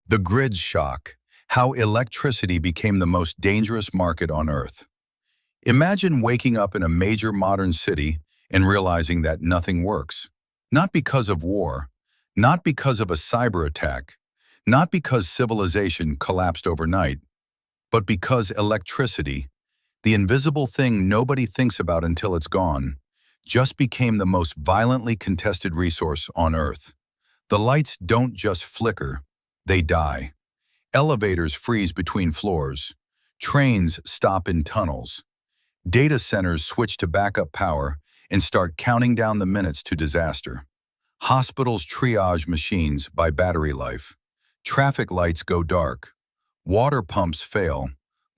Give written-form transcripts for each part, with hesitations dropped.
The grid shock, how electricity became the most dangerous market on Earth. Imagine waking up in a major modern city and realizing that nothing works. Not because of war, not because of a cyber attack, not because civilization collapsed overnight, but because electricity, the invisible thing nobody thinks about until it's gone, just became the most violently contested resource on Earth. The lights don't just flicker, they die. Elevators freeze between floors. Trains stop in tunnels. Data centers switch to backup power and start counting down the minutes to disaster. Hospitals triage machines by battery life. Traffic lights go dark. Water pumps fail.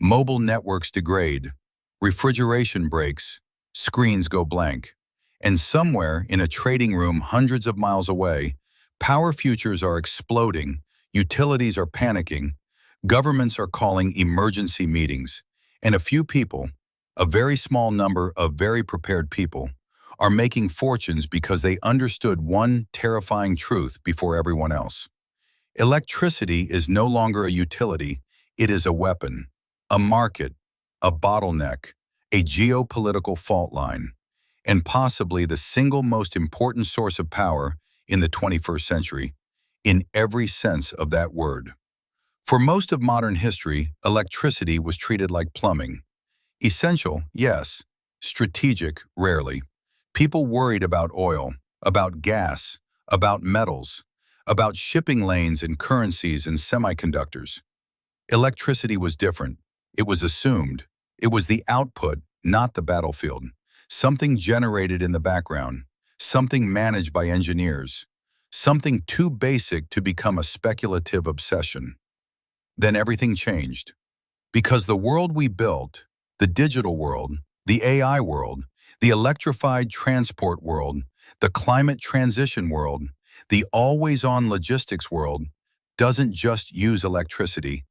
Mobile networks degrade. Refrigeration breaks. Screens go blank. And somewhere in a trading room hundreds of miles away, power futures are exploding, utilities are panicking, governments are calling emergency meetings, and a few people, a very small number of very prepared people, are making fortunes because they understood one terrifying truth before everyone else. Electricity is no longer a utility, it is a weapon, a market, a bottleneck, a geopolitical fault line, and possibly the single most important source of power in the 21st century, in every sense of that word. For most of modern history, electricity was treated like plumbing. Essential, yes. Strategic, rarely. People worried about oil, about gas, about metals, about shipping lanes and currencies and semiconductors. Electricity was different. It was assumed. It was the output, not the battlefield. Something generated in the background. Something managed by engineers. Something too basic to become a speculative obsession. Then everything changed. Because the world we built, the digital world, the AI world, the electrified transport world, the climate transition world, the always-on logistics world, doesn't just use electricity,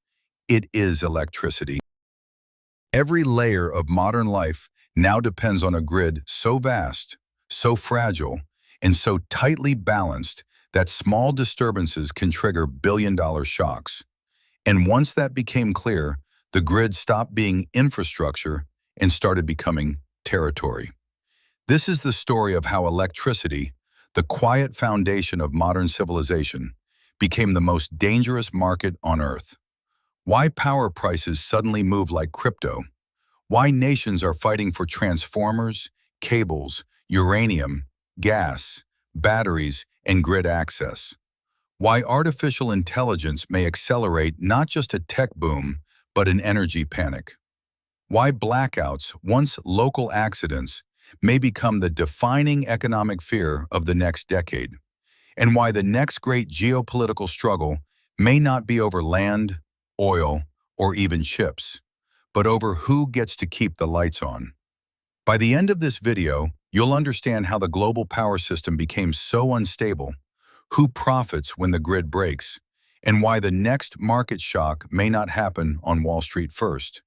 it is electricity. Every layer of modern life now depends on a grid so vast, so fragile, and so tightly balanced that small disturbances can trigger billion-dollar shocks. And once that became clear, the grid stopped being infrastructure and started becoming territory. This is the story of how electricity, the quiet foundation of modern civilization, became the most dangerous market on Earth. Why power prices suddenly move like crypto. Why nations are fighting for transformers, cables, uranium, gas, batteries, and grid access. Why artificial intelligence may accelerate not just a tech boom, but an energy panic. Why blackouts, once local accidents, may become the defining economic fear of the next decade. And why the next great geopolitical struggle may not be over land, oil, or even chips, but over who gets to keep the lights on. By the end of this video, you'll understand how the global power system became so unstable, who profits when the grid breaks, and why the next market shock may not happen on Wall Street first,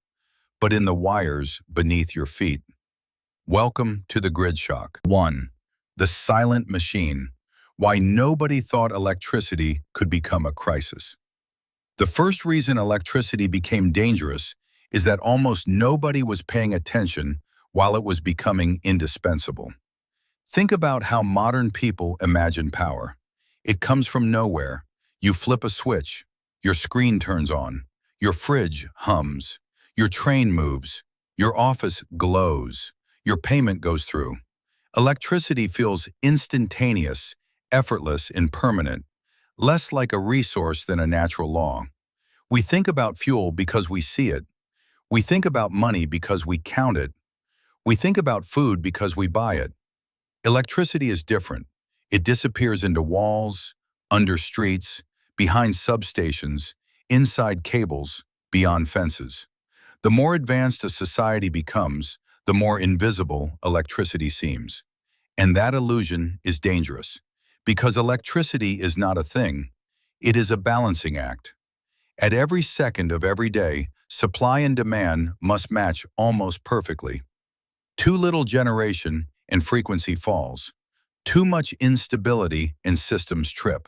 but in the wires beneath your feet. Welcome to the grid shock. 1. The silent machine. Why nobody thought electricity could become a crisis. The first reason electricity became dangerous is that almost nobody was paying attention while it was becoming indispensable. Think about how modern people imagine power. It comes from nowhere. You flip a switch, your screen turns on, your fridge hums, your train moves, your office glows, your payment goes through. Electricity feels instantaneous, effortless, and permanent, less like a resource than a natural law. We think about fuel because we see it. We think about money because we count it. We think about food because we buy it. Electricity is different. It disappears into walls, under streets, behind substations, inside cables, beyond fences. The more advanced a society becomes, the more invisible electricity seems. And that illusion is dangerous, because electricity is not a thing, it is a balancing act. At every second of every day, supply and demand must match almost perfectly. Too little generation and frequency falls. Too much instability and systems trip.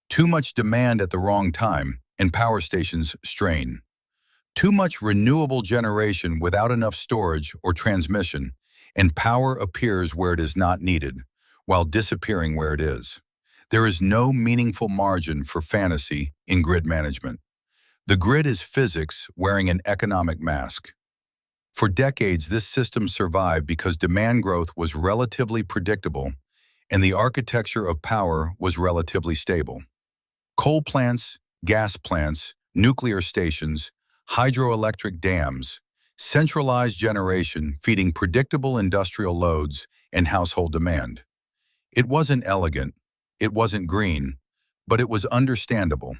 Too much demand at the wrong time and power stations strain. Too much renewable generation without enough storage or transmission, and power appears where it is not needed, while disappearing where it is. There is no meaningful margin for fantasy in grid management. The grid is physics wearing an economic mask. For decades, this system survived because demand growth was relatively predictable and the architecture of power was relatively stable. Coal plants, gas plants, nuclear stations, hydroelectric dams, centralized generation feeding predictable industrial loads and household demand. It wasn't elegant, it wasn't green, but it was understandable.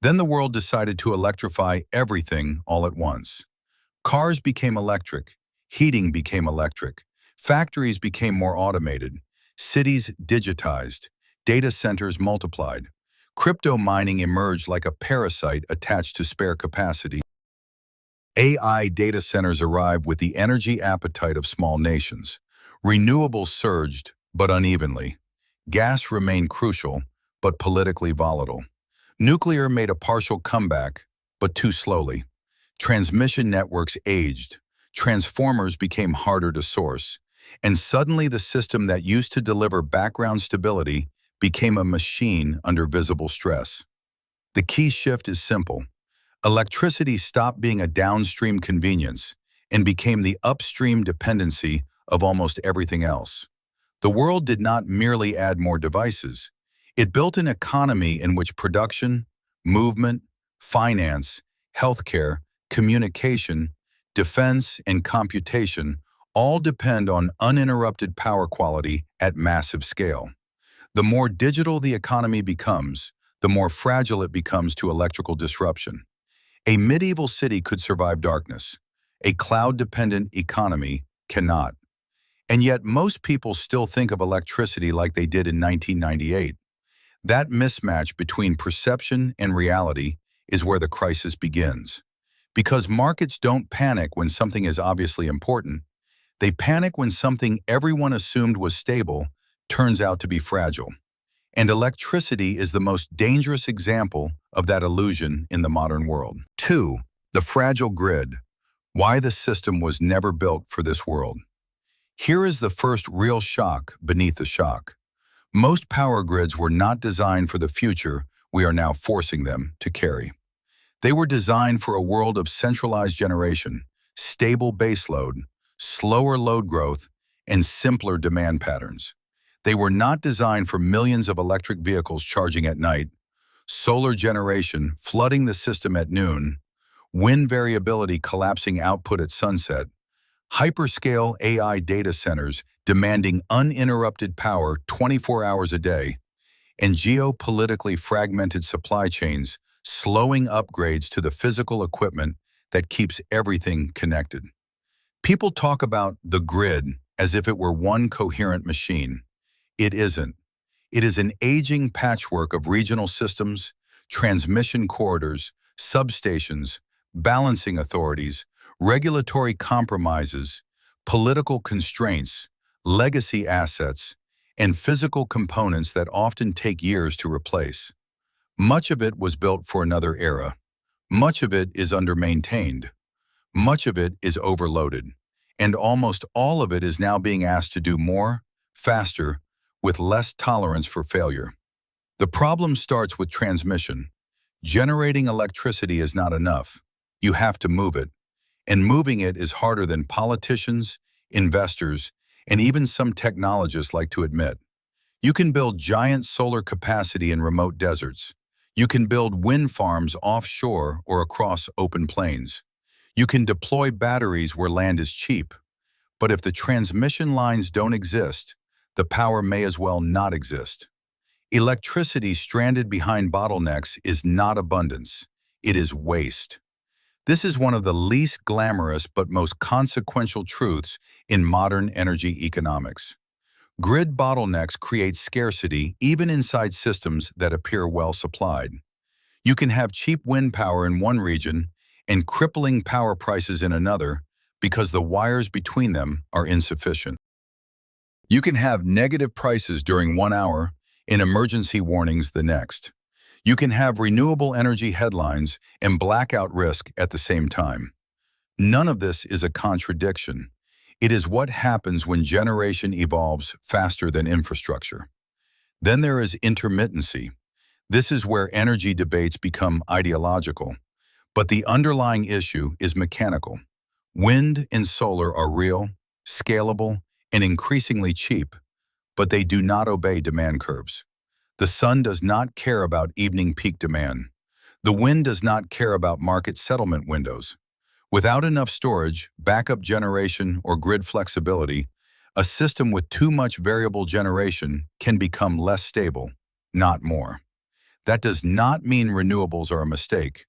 Then the world decided to electrify everything all at once. Cars became electric, heating became electric, factories became more automated, cities digitized, data centers multiplied. Crypto mining emerged like a parasite attached to spare capacity. AI data centers arrived with the energy appetite of small nations. Renewables surged, but unevenly. Gas remained crucial, but politically volatile. Nuclear made a partial comeback, but too slowly. Transmission networks aged, transformers became harder to source, and suddenly the system that used to deliver background stability became a machine under visible stress. The key shift is simple. Electricity stopped being a downstream convenience and became the upstream dependency of almost everything else. The world did not merely add more devices. It built an economy in which production, movement, finance, healthcare, communication, defense, and computation all depend on uninterrupted power quality at massive scale. The more digital the economy becomes, the more fragile it becomes to electrical disruption. A medieval city could survive darkness. A cloud-dependent economy cannot. And yet most people still think of electricity like they did in 1998. That mismatch between perception and reality is where the crisis begins. Because markets don't panic when something is obviously important. They panic when something everyone assumed was stable turns out to be fragile. And electricity is the most dangerous example of that illusion in the modern world. 2. The fragile grid. Why the system was never built for this world. Here is the first real shock beneath the shock. Most power grids were not designed for the future we are now forcing them to carry. They were designed for a world of centralized generation, stable baseload, slower load growth, and simpler demand patterns. They were not designed for millions of electric vehicles charging at night, solar generation flooding the system at noon, wind variability collapsing output at sunset, hyperscale AI data centers demanding uninterrupted power 24 hours a day, and geopolitically fragmented supply chains slowing upgrades to the physical equipment that keeps everything connected. People talk about the grid as if it were one coherent machine. It isn't. It is an aging patchwork of regional systems, transmission corridors, substations, balancing authorities, regulatory compromises, political constraints, legacy assets, and physical components that often take years to replace. Much of it was built for another era. Much of it is under-maintained. Much of it is overloaded. And almost all of it is now being asked to do more, faster, with less tolerance for failure. The problem starts with transmission. Generating electricity is not enough. You have to move it. And moving it is harder than politicians, investors, and even some technologists like to admit. You can build giant solar capacity in remote deserts. You can build wind farms offshore or across open plains. You can deploy batteries where land is cheap. But if the transmission lines don't exist, the power may as well not exist. Electricity stranded behind bottlenecks is not abundance. It is waste. This is one of the least glamorous but most consequential truths in modern energy economics. Grid bottlenecks create scarcity even inside systems that appear well supplied. You can have cheap wind power in one region and crippling power prices in another because the wires between them are insufficient. You can have negative prices during 1 hour and emergency warnings the next. You can have renewable energy headlines and blackout risk at the same time. None of this is a contradiction. It is what happens when generation evolves faster than infrastructure. Then there is intermittency. This is where energy debates become ideological, but the underlying issue is mechanical. Wind and solar are real, scalable, and increasingly cheap, but they do not obey demand curves. The sun does not care about evening peak demand. The wind does not care about market settlement windows. Without enough storage, backup generation, or grid flexibility, a system with too much variable generation can become less stable, not more. That does not mean renewables are a mistake.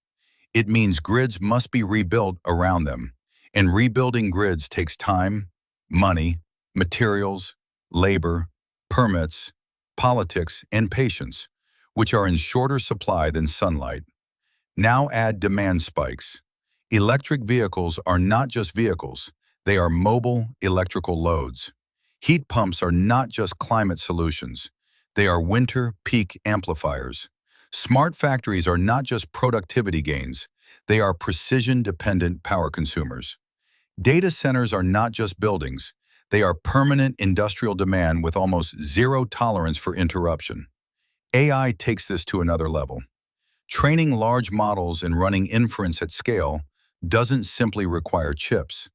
It means grids must be rebuilt around them, and rebuilding grids takes time, money, materials, labor, permits, politics, and patience, which are in shorter supply than sunlight. Now add demand spikes. Electric vehicles are not just vehicles, they are mobile electrical loads. Heat pumps are not just climate solutions, they are winter peak amplifiers. Smart factories are not just productivity gains, they are precision-dependent power consumers. Data centers are not just buildings, they are permanent industrial demand with almost zero tolerance for interruption. AI takes this to another level. Training large models and running inference at scale doesn't simply require chips.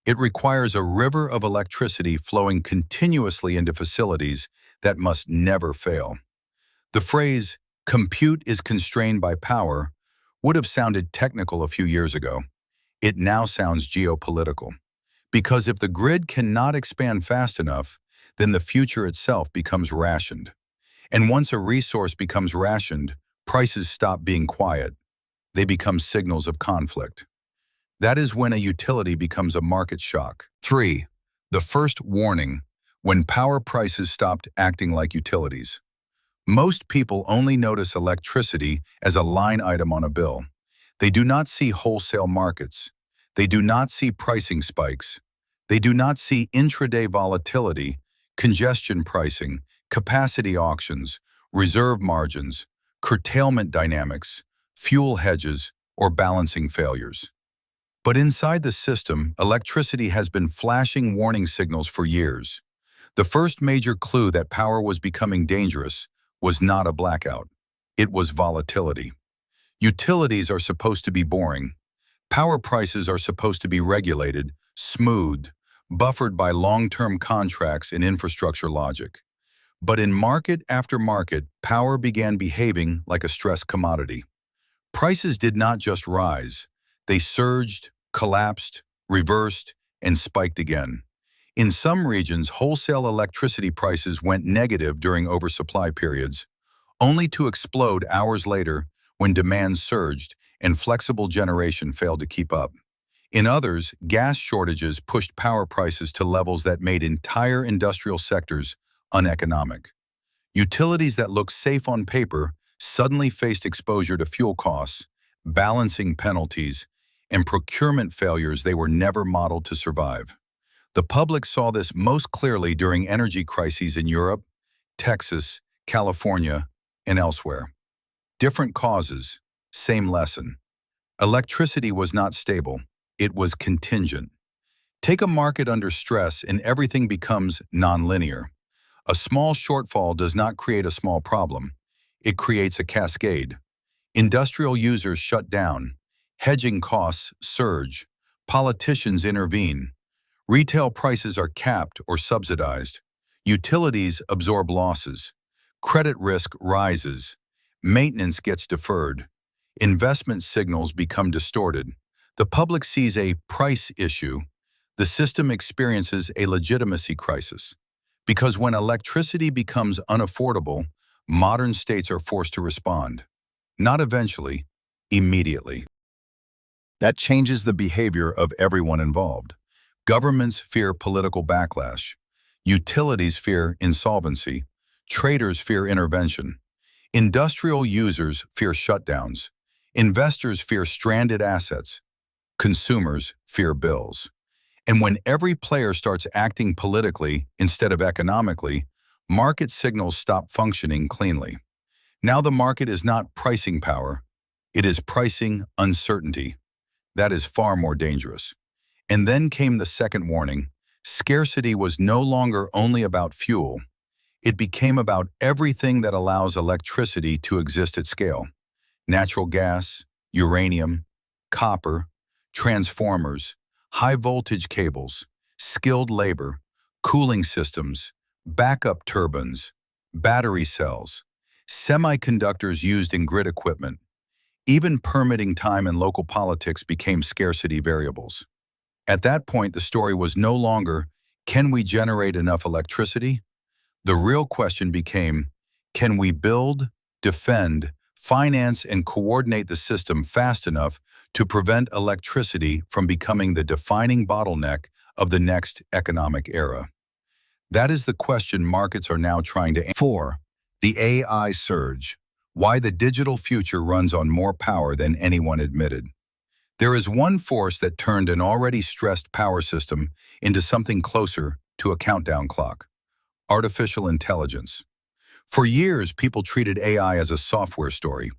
It requires a river of electricity flowing continuously into facilities that must never fail. The phrase, "compute is constrained by power," would have sounded technical a few years ago. It now sounds geopolitical. Because if the grid cannot expand fast enough, then the future itself becomes rationed. And once a resource becomes rationed, prices stop being quiet. They become signals of conflict. That is when a utility becomes a market shock. 3. The first warning, when power prices stopped acting like utilities. Most people only notice electricity as a line item on a bill. They do not see wholesale markets. They do not see pricing spikes. They do not see intraday volatility, congestion pricing, capacity auctions, reserve margins, curtailment dynamics, fuel hedges, or balancing failures. But inside the system, electricity has been flashing warning signals for years. The first major clue that power was becoming dangerous was not a blackout. It was volatility. Utilities are supposed to be boring. Power prices are supposed to be regulated, smoothed, buffered by long-term contracts and infrastructure logic. But in market after market, power began behaving like a stressed commodity. Prices did not just rise. They surged, collapsed, reversed, and spiked again. In some regions, wholesale electricity prices went negative during oversupply periods, only to explode hours later when demand surged and flexible generation failed to keep up. In others, gas shortages pushed power prices to levels that made entire industrial sectors uneconomic. Utilities that looked safe on paper suddenly faced exposure to fuel costs, balancing penalties, and procurement failures they were never modeled to survive. The public saw this most clearly during energy crises in Europe, Texas, California, and elsewhere. Different causes, same lesson. Electricity was not stable, it was contingent. Take a market under stress and everything becomes nonlinear. A small shortfall does not create a small problem. It creates a cascade. Industrial users shut down. Hedging costs surge. Politicians intervene. Retail prices are capped or subsidized. Utilities absorb losses. Credit risk rises. Maintenance gets deferred. Investment signals become distorted. The public sees a price issue. The system experiences a legitimacy crisis. Because when electricity becomes unaffordable, modern states are forced to respond. Not eventually, immediately. That changes the behavior of everyone involved. Governments fear political backlash. Utilities fear insolvency. Traders fear intervention. Industrial users fear shutdowns. Investors fear stranded assets. Consumers fear bills. And when every player starts acting politically instead of economically, market signals stop functioning cleanly. Now the market is not pricing power, it is pricing uncertainty. That is far more dangerous. And then came the second warning. Scarcity was no longer only about fuel. It became about everything that allows electricity to exist at scale. Natural gas, uranium, copper, transformers, high-voltage cables, skilled labor, cooling systems, backup turbines, battery cells, semiconductors used in grid equipment. Even permitting time and local politics became scarcity variables. At that point, the story was no longer, can we generate enough electricity? The real question became, can we build, defend, finance, and coordinate the system fast enough to prevent electricity from becoming the defining bottleneck of the next economic era? That is the question markets are now trying to answer. 4. The AI surge. Why the digital future runs on more power than anyone admitted. There is one force that turned an already stressed power system into something closer to a countdown clock: artificial intelligence. For years, people treated AI as a software story.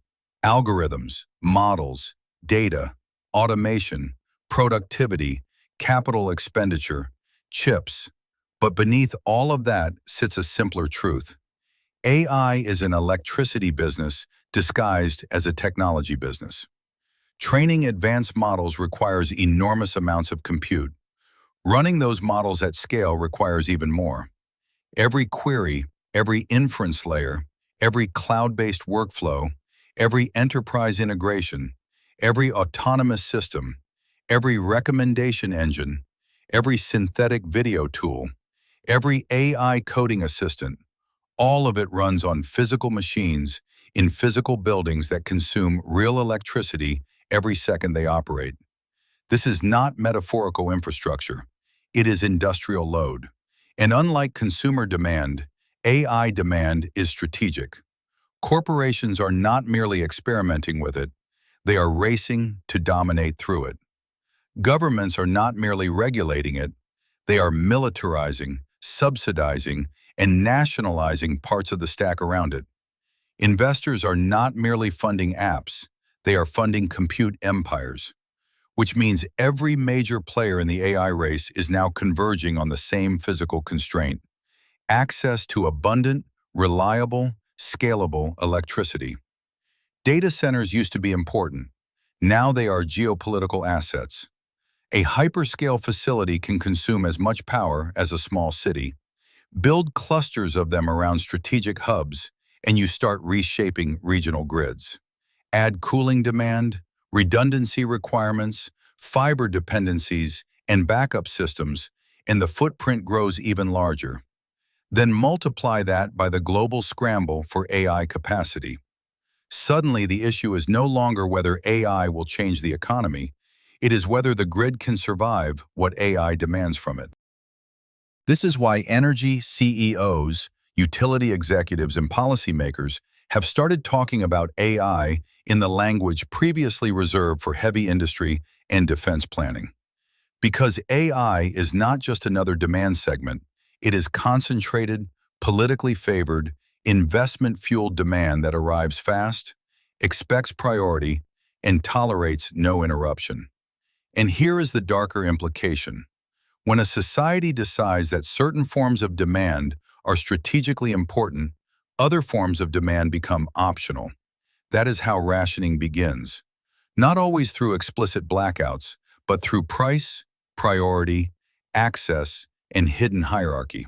Algorithms, models, data, automation, productivity, capital expenditure, chips. But beneath all of that sits a simpler truth. AI is an electricity business disguised as a technology business. Training advanced models requires enormous amounts of compute. Running those models at scale requires even more. Every query, every inference layer, every cloud-based workflow, every enterprise integration, every autonomous system, every recommendation engine, every synthetic video tool, every AI coding assistant, all of it runs on physical machines in physical buildings that consume real electricity every second they operate. This is not metaphorical infrastructure. It is industrial load. And unlike consumer demand, AI demand is strategic. Corporations are not merely experimenting with it, they are racing to dominate through it. Governments are not merely regulating it, they are militarizing, subsidizing, and nationalizing parts of the stack around it. Investors are not merely funding apps, they are funding compute empires, which means every major player in the AI race is now converging on the same physical constraint: access to abundant, reliable, scalable electricity. Data centers used to be important. Now they are geopolitical assets. A hyperscale facility can consume as much power as a small city. Build clusters of them around strategic hubs, and you start reshaping regional grids. Add cooling demand, redundancy requirements, fiber dependencies, and backup systems, and the footprint grows even larger. Then multiply that by the global scramble for AI capacity. Suddenly, the issue is no longer whether AI will change the economy, it is whether the grid can survive what AI demands from it. This is why energy CEOs, utility executives, and policymakers have started talking about AI in the language previously reserved for heavy industry and defense planning. Because AI is not just another demand segment, it is concentrated, politically favored, investment-fueled demand that arrives fast, expects priority, and tolerates no interruption. And here is the darker implication. When a society decides that certain forms of demand are strategically important, other forms of demand become optional. That is how rationing begins. Not always through explicit blackouts, but through price, priority, access, and hidden hierarchy.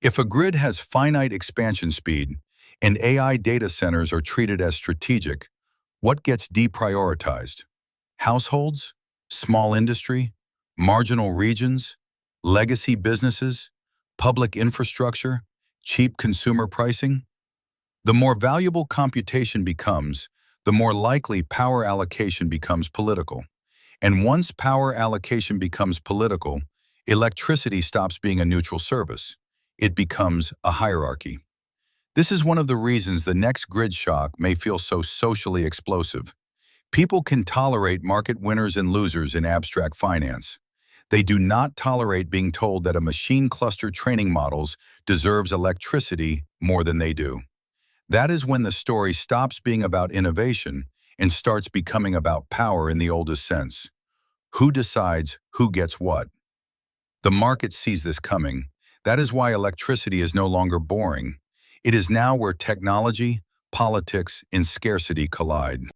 If a grid has finite expansion speed and AI data centers are treated as strategic, what gets deprioritized? Households? Small industry? Marginal regions? Legacy businesses? Public infrastructure? Cheap consumer pricing? The more valuable computation becomes, the more likely power allocation becomes political. And once power allocation becomes political, electricity stops being a neutral service. It becomes a hierarchy. This is one of the reasons the next grid shock may feel so socially explosive. People can tolerate market winners and losers in abstract finance. They do not tolerate being told that a machine cluster training models deserves electricity more than they do. That is when the story stops being about innovation and starts becoming about power in the oldest sense. Who decides who gets what? The market sees this coming. That is why electricity is no longer boring. It is now where technology, politics, and scarcity collide.